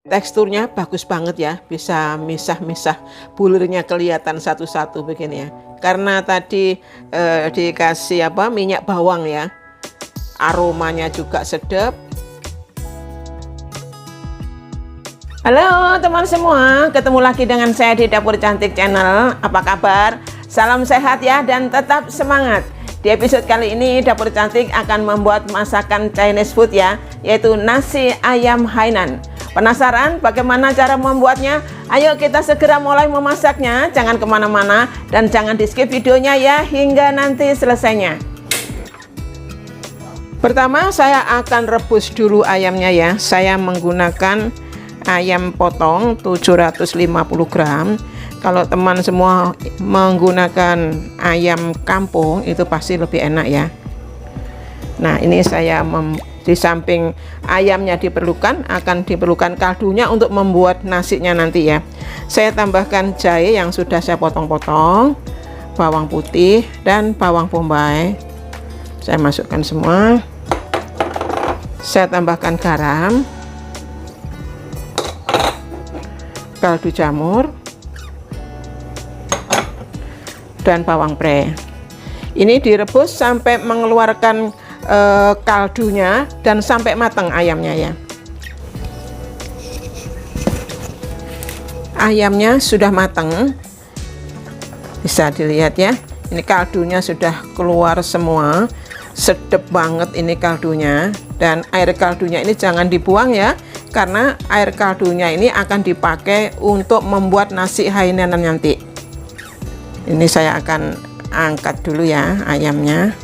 Teksturnya bagus banget ya, bisa misah-misah bulirnya kelihatan satu-satu begini ya. Karena tadi dikasih minyak bawang ya, aromanya juga sedap. Halo teman semua, ketemu lagi dengan saya di Dapur Cantik Channel. Apa kabar? Salam sehat ya dan tetap semangat. Di episode kali ini Dapur Cantik akan membuat masakan Chinese food ya, yaitu nasi ayam Hainan. Penasaran bagaimana cara membuatnya? Ayo kita segera mulai memasaknya. Jangan kemana-mana dan jangan di skip videonya ya hingga nanti selesainya. Pertama saya akan rebus dulu ayamnya ya. Saya menggunakan ayam potong 750 gram. Kalau teman semua menggunakan ayam kampung itu pasti lebih enak ya. Nah ini saya di samping ayamnya akan diperlukan kaldunya untuk membuat nasinya nanti ya. Saya tambahkan jahe yang sudah saya potong-potong, bawang putih dan bawang bombay. Saya masukkan semua. Saya tambahkan garam, kaldu jamur, dan bawang pre. Ini direbus sampai mengeluarkan kaldunya dan sampai matang ayamnya ya. Ayamnya sudah matang, bisa dilihat ya. Ini kaldunya sudah keluar semua, sedap banget ini kaldunya. Dan air kaldunya ini jangan dibuang ya, karena air kaldunya ini akan dipakai untuk membuat nasi Hainan nanti. Ini saya akan angkat dulu ya ayamnya.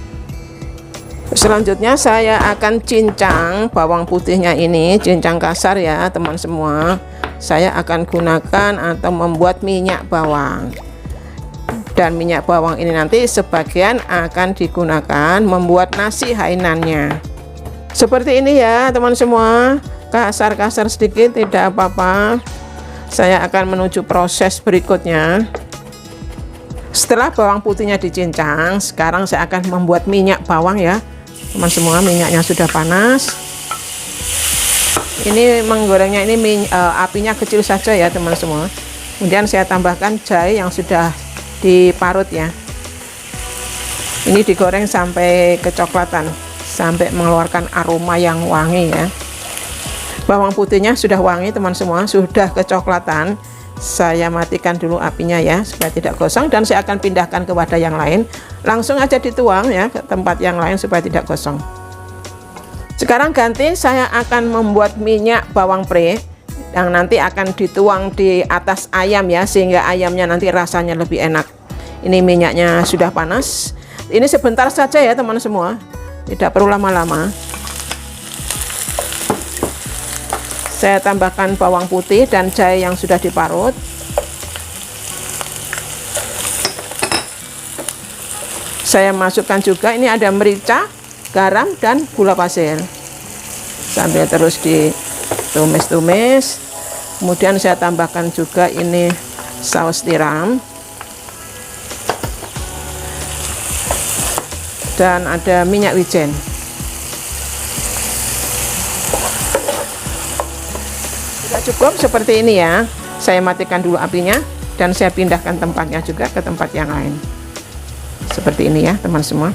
Selanjutnya saya akan cincang bawang putihnya ini, cincang kasar ya teman semua. Saya akan gunakan atau membuat minyak bawang. Dan minyak bawang ini nanti sebagian akan digunakan membuat nasi Hainannya. Seperti ini ya teman semua, kasar-kasar sedikit tidak apa-apa. Saya akan menuju proses berikutnya. Setelah bawang putihnya dicincang, sekarang saya akan membuat minyak bawang ya. Teman semua, minyaknya sudah panas. Ini menggorengnya ini apinya kecil saja ya teman semua. Kemudian saya tambahkan jahe yang sudah diparut ya. Ini digoreng sampai kecoklatan, sampai mengeluarkan aroma yang wangi ya. Bawang putihnya sudah wangi teman semua, sudah kecoklatan. Saya matikan dulu apinya ya supaya tidak gosong, dan saya akan pindahkan ke wadah yang lain. Langsung aja dituang ya ke tempat yang lain supaya tidak gosong. Sekarang ganti, saya akan membuat minyak bawang pre yang nanti akan dituang di atas ayam ya, sehingga ayamnya nanti rasanya lebih enak. Ini minyaknya sudah panas. Ini sebentar saja ya teman semua, tidak perlu lama-lama. Saya tambahkan bawang putih dan jahe yang sudah diparut. Saya masukkan juga, ini ada merica, garam, dan gula pasir. Sambil terus ditumis-tumis. Kemudian saya tambahkan juga ini saus tiram. Dan ada minyak wijen. Cukup seperti ini ya. Saya matikan dulu apinya dan saya pindahkan tempatnya juga ke tempat yang lain. Seperti ini ya teman semua.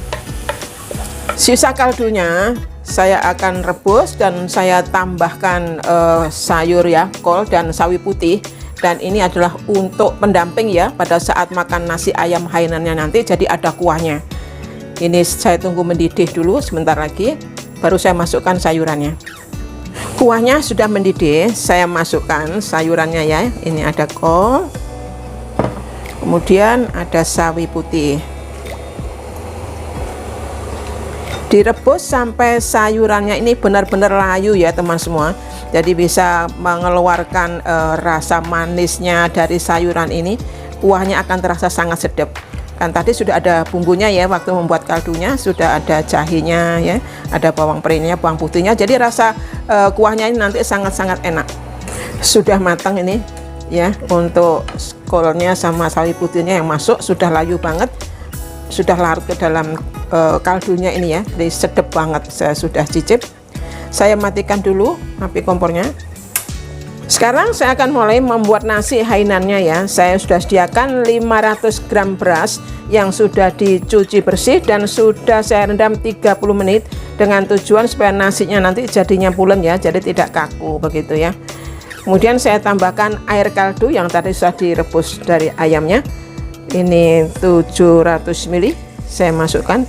Sisa kaldunya saya akan rebus dan saya tambahkan sayur ya, kol dan sawi putih. Dan ini adalah untuk pendamping ya pada saat makan nasi ayam Hainannya nanti, jadi ada kuahnya. Ini saya tunggu mendidih dulu sebentar lagi, baru saya masukkan sayurannya. Kuahnya sudah mendidih, saya masukkan sayurannya ya. Ini ada kol, kemudian ada sawi putih. Direbus sampai sayurannya ini benar-benar layu ya teman semua. Jadi bisa mengeluarkan rasa manisnya dari sayuran ini. Kuahnya akan terasa sangat sedap. Kan tadi sudah ada bumbunya ya, waktu membuat kaldunya sudah ada jahenya ya, ada bawang prenya, bawang putihnya. Jadi rasa kuahnya ini nanti sangat-sangat enak. Sudah matang ini ya, untuk kolnya sama sawi putihnya yang masuk sudah layu banget, sudah larut ke dalam kaldunya ini ya. Jadi sedap banget. Saya sudah cicip. Saya matikan dulu api kompornya. Sekarang saya akan mulai membuat nasi Hainannya ya. Saya sudah sediakan 500 gram beras yang sudah dicuci bersih dan sudah saya rendam 30 menit dengan tujuan supaya nasinya nanti jadinya pulen ya, jadi tidak kaku begitu ya. Kemudian saya tambahkan air kaldu yang tadi sudah direbus dari ayamnya. Ini 700 ml saya masukkan.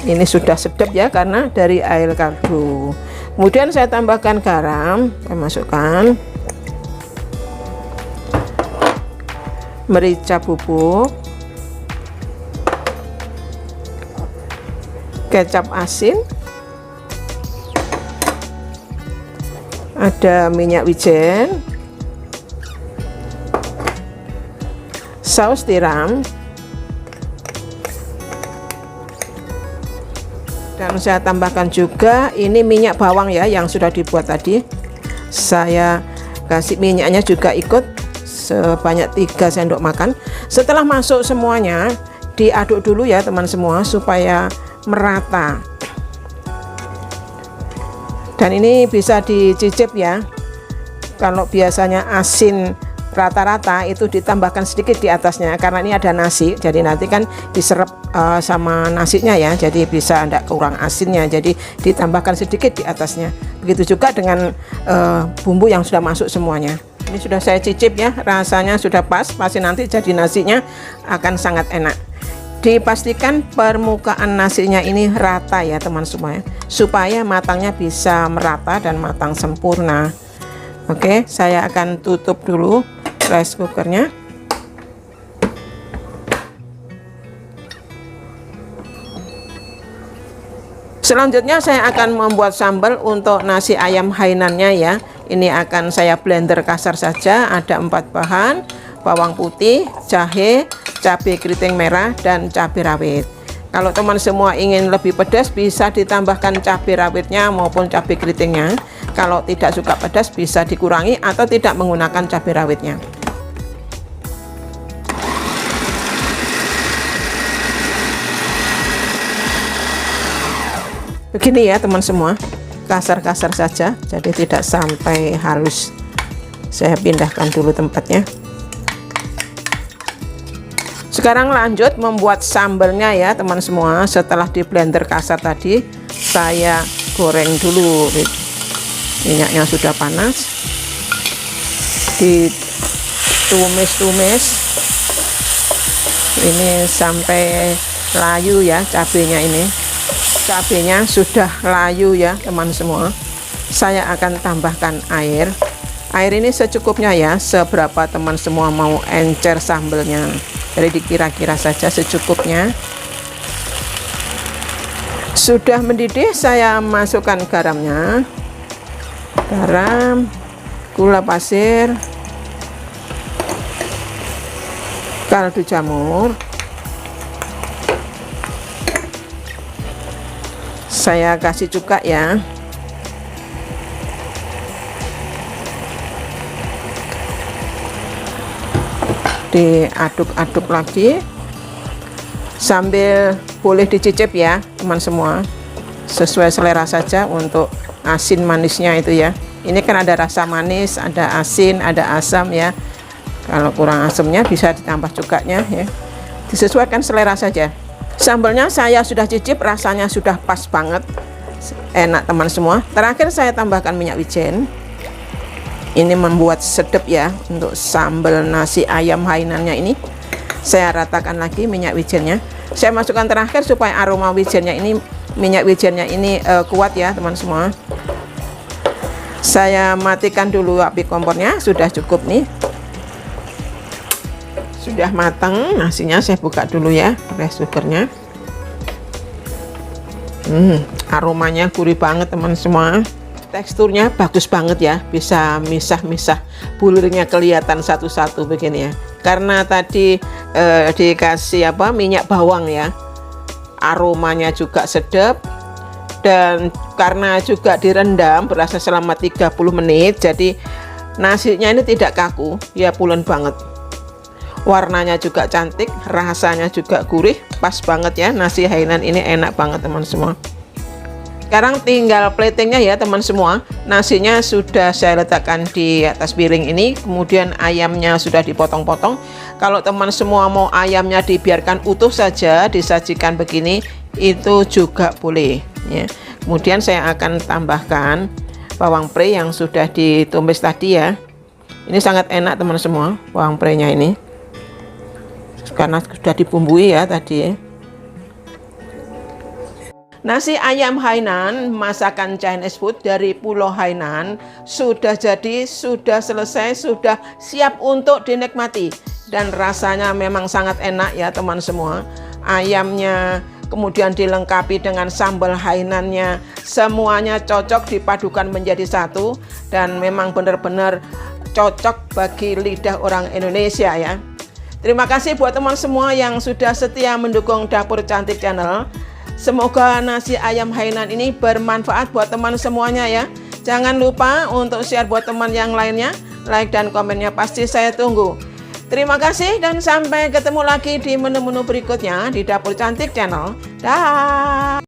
Ini sudah sedap ya karena dari air kaldu. Kemudian saya tambahkan garam, saya masukkan merica bubuk, kecap asin, ada minyak wijen, saus tiram, dan saya tambahkan juga ini minyak bawang ya yang sudah dibuat tadi. Saya kasih minyaknya juga ikut sebanyak 3 sendok makan. Setelah masuk semuanya, diaduk dulu ya teman semua supaya merata. Dan ini bisa dicicip ya. Kalau biasanya asin rata-rata itu ditambahkan sedikit di atasnya karena ini ada nasi, jadi nanti kan diserap sama nasinya ya, jadi bisa tidak kurang asinnya, jadi ditambahkan sedikit di atasnya. Begitu juga dengan bumbu yang sudah masuk semuanya. Ini sudah saya cicip ya, rasanya sudah pas, pasti nanti jadi nasinya akan sangat enak. Dipastikan permukaan nasinya ini rata ya teman semua ya, supaya matangnya bisa merata dan matang sempurna. Oke, saya akan tutup dulu rice cookernya. Selanjutnya saya akan membuat sambal untuk nasi ayam Hainannya ya. Ini akan saya blender kasar saja. Ada 4 bahan: bawang putih, jahe, cabai keriting merah, dan cabai rawit. Kalau teman semua ingin lebih pedas bisa ditambahkan cabai rawitnya maupun cabai keritingnya. Kalau tidak suka pedas bisa dikurangi atau tidak menggunakan cabai rawitnya. Begini ya teman semua, kasar-kasar saja, jadi tidak sampai halus. Saya pindahkan dulu tempatnya. Sekarang lanjut membuat sambalnya ya teman semua. Setelah di blender kasar tadi, saya goreng dulu. Minyaknya sudah panas, ditumis-tumis ini sampai layu ya cabenya ini. Cabenya sudah layu ya teman semua. Saya akan tambahkan air. Air ini secukupnya ya, seberapa teman semua mau encer sambelnya. Jadi dikira-kira saja secukupnya. Sudah mendidih, saya masukkan garamnya. Garam, gula pasir, kaldu jamur. Saya kasih cuka ya. Diaduk-aduk lagi sambil boleh dicicip ya teman semua, sesuai selera saja untuk asin manisnya itu ya. Ini kan ada rasa manis, ada asin, ada asam ya. Kalau kurang asamnya bisa ditambah cukanya ya, disesuaikan selera saja. Sambalnya saya sudah cicip, rasanya sudah pas banget, enak teman semua. Terakhir saya tambahkan minyak wijen. Ini membuat sedap ya untuk sambal nasi ayam Hainannya ini. Saya ratakan lagi minyak wijennya. Saya masukkan terakhir supaya aroma wijennya ini, minyak wijennya ini kuat ya teman semua. Saya matikan dulu api kompornya, sudah cukup nih. Sudah matang nasinya, saya buka dulu ya rice cookernya. Aromanya gurih banget teman semua. Teksturnya bagus banget ya, bisa misah-misah, bulirnya kelihatan satu-satu begini ya. Karena tadi dikasih minyak bawang ya, aromanya juga sedap. Dan karena juga direndam berasa selama 30 menit, jadi nasinya ini tidak kaku ya, pulen banget. Warnanya juga cantik, rasanya juga gurih, pas banget ya. Nasi Hainan ini enak banget teman semua. Sekarang tinggal platingnya ya teman semua. Nasinya sudah saya letakkan di atas piring ini, kemudian ayamnya sudah dipotong-potong. Kalau teman semua mau ayamnya dibiarkan utuh saja, disajikan begini, itu juga boleh ya. Kemudian saya akan tambahkan bawang pre yang sudah ditumis tadi ya. Ini sangat enak teman semua, bawang pre-nya ini. Karena sudah dibumbui ya tadi ya. Nasi ayam Hainan masakan Chinese food dari Pulau Hainan sudah jadi, sudah selesai, sudah siap untuk dinikmati. Dan rasanya memang sangat enak ya teman semua. Ayamnya, kemudian dilengkapi dengan sambal Hainannya, semuanya cocok dipadukan menjadi satu. Dan memang benar-benar cocok bagi lidah orang Indonesia ya. Terima kasih buat teman semua yang sudah setia mendukung Dapur Cantik Channel. Semoga nasi ayam Hainan ini bermanfaat buat teman semuanya ya. Jangan lupa untuk share buat teman yang lainnya. Like dan komennya pasti saya tunggu. Terima kasih dan sampai ketemu lagi di menu-menu berikutnya di Dapur Cantik Channel. Dah.